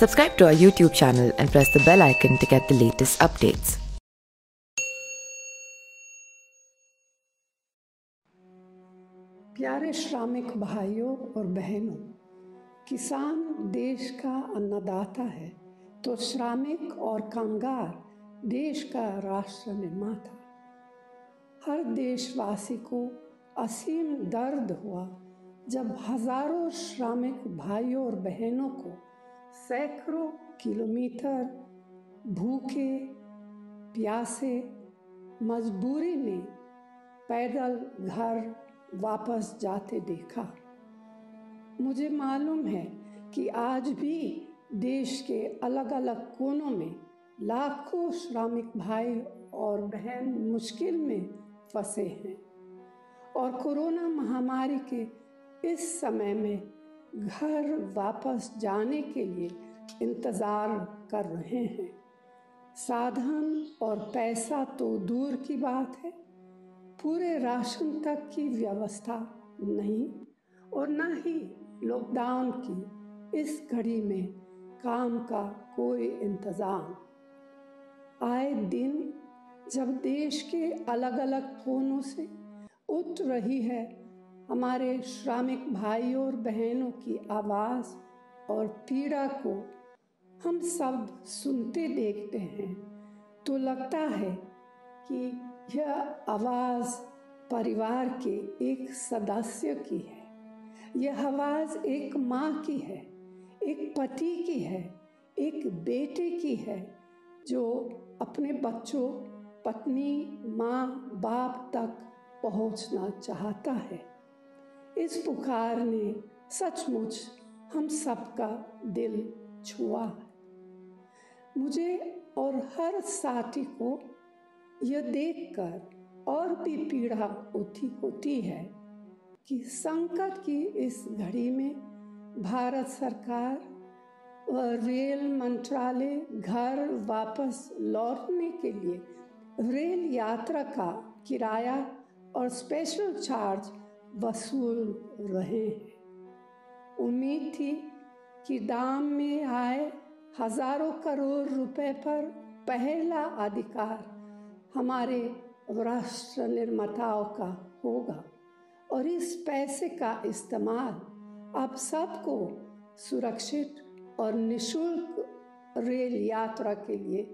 Subscribe to our YouTube channel and press the bell icon to get the latest updates. प्यारे श्रमिक भाइयों और बहनों, किसान देश का अन्नदाता है तो श्रमिक और कामगार देश का राष्ट्र निर्माता। हर देशवासी को असीम दर्द हुआ जब हजारों श्रमिक भाइयों और बहनों को सैकड़ों किलोमीटर भूखे प्यासे मजबूरी में पैदल घर वापस जाते देखा। मुझे मालूम है कि आज भी देश के अलग अलग कोनों में लाखों श्रमिक भाई और बहन मुश्किल में फंसे हैं और कोरोना महामारी के इस समय में घर वापस जाने के लिए इंतज़ार कर रहे हैं। साधन और पैसा तो दूर की बात है, पूरे राशन तक की व्यवस्था नहीं और न ही लॉकडाउन की इस घड़ी में काम का कोई इंतज़ाम। आए दिन जब देश के अलग अलग कोनों से उठ रही है हमारे श्रमिक भाइयों और बहनों की आवाज़ और पीड़ा को हम सब सुनते देखते हैं तो लगता है कि यह आवाज़ परिवार के एक सदस्य की है। यह आवाज़ एक माँ की है, एक पति की है, एक बेटे की है जो अपने बच्चों, पत्नी, माँ बाप तक पहुँचना चाहता है। इस पुकार ने सचमुच हम सबका दिल छुआ है। मुझे और हर साथी को यह देखकर और भी पीड़ा होती है कि संकट की इस घड़ी में भारत सरकार और रेल मंत्रालय घर वापस लौटने के लिए रेल यात्रा का किराया और स्पेशल चार्ज वसूल रहे हैं। उम्मीद थी कि दाम में आए हजारों करोड़ रुपए पर पहला अधिकार हमारे राष्ट्र निर्माताओं का होगा और इस पैसे का इस्तेमाल आप सबको सुरक्षित और निशुल्क रेल यात्रा के लिए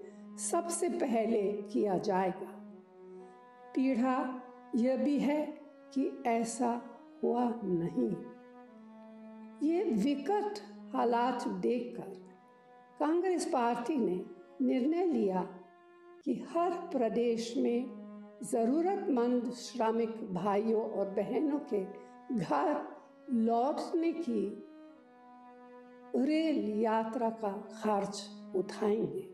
सबसे पहले किया जाएगा। पीड़ा यह भी है कि ऐसा हुआ नहीं। ये विकट हालात देखकर कांग्रेस पार्टी ने निर्णय लिया कि हर प्रदेश में ज़रूरतमंद श्रमिक भाइयों और बहनों के घर लौटने की रेल यात्रा का खर्च उठाएंगे।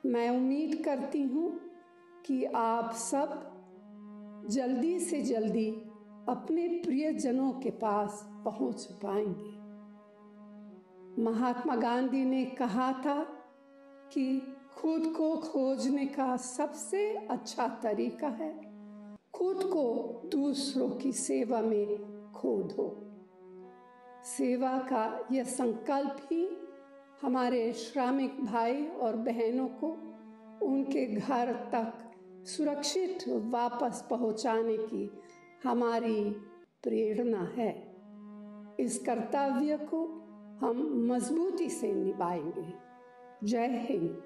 मैं उम्मीद करती हूँ कि आप सब जल्दी से जल्दी अपने प्रियजनों के पास पहुँच पाएंगे। महात्मा गांधी ने कहा था कि खुद को खोजने का सबसे अच्छा तरीका है खुद को दूसरों की सेवा में खो दो। सेवा का यह संकल्प ही हमारे श्रमिक भाई और बहनों को उनके घर तक सुरक्षित वापस पहुंचाने की हमारी प्रेरणा है। इस कर्तव्य को हम मजबूती से निभाएंगे। जय हिंद।